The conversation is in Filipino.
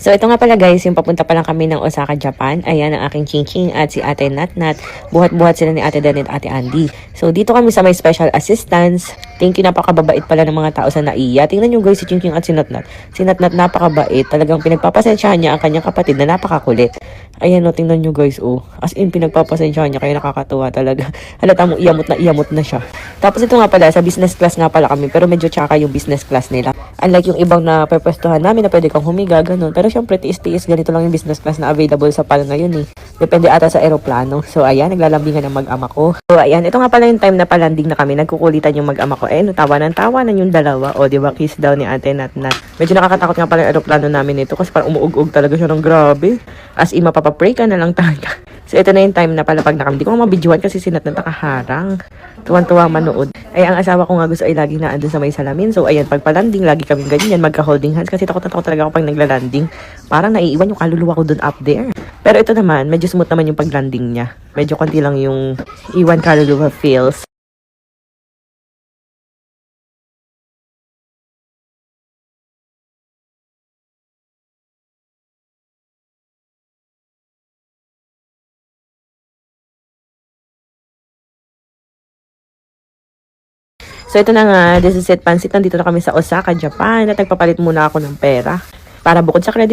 So ito nga pala guys, yung papunta pa lang kami ng Osaka, Japan. Ayan ang aking Ching at si Ate Natnat. Buhat-buhat sila ni Ate Danet at Ate Andy. So dito kami sa may special assistance. Thank you, napakababait pala ng mga tao sa NAIA. Tingnan nyo guys si Ching at si Natnat. Si Natnat napakabait. Talagang pinagpapasensyahan niya ang kanyang kapatid na napakakulit. Ayan o, tingnan nyo guys oh. As in pinagpapasensyahan niya, kaya nakakatuwa talaga. Halata mo, iyamot na siya. Tapos ito nga pala, sa business class nga pala kami. Pero medyo tsaka yung business class nila. Unlike yung ibang na pwestuhan namin na pwede kang humiga, ganun. Pero syempre, tiis-tiis, ganito lang yung business class na available sa PAL ngayon eh. Depende ata sa aeroplano. So ayan, naglalambingan ng mag-ama ko. So ayan, ito nga pala yung time na palanding na kami. Nagkukulitan yung mag-ama ko. Eh, tawanan yung dalawa. O, di ba, kiss daw ni Ate Natnat. Medyo nakakatakot nga pala yung aeroplano namin nito kasi parang umuug-ug talaga siya ng grabe. As in, mapapapray ka na lang talaga. So, ito na yung time na palapag na kami. Di ko nga mabidyohan kasi si Natnat nakaharang. Tuwan-tuwa manood. Ay, ang asawa ko nga gusto ay lagi na andun sa may salamin. So, ayan, pag palanding, lagi kaming ganyan, magka-holding hands. Kasi takot na takot talaga ako pag naglalanding. Parang naiiwan yung kaluluwa ko dun up there. Pero ito naman, medyo smooth naman yung paglanding niya. Medyo konti lang yung iwan kaluluwa feels. So, ito na nga, this is it, pansit. Nandito na kami sa Osaka, Japan. At nagpapalit muna ako ng pera. Para bukod sa credit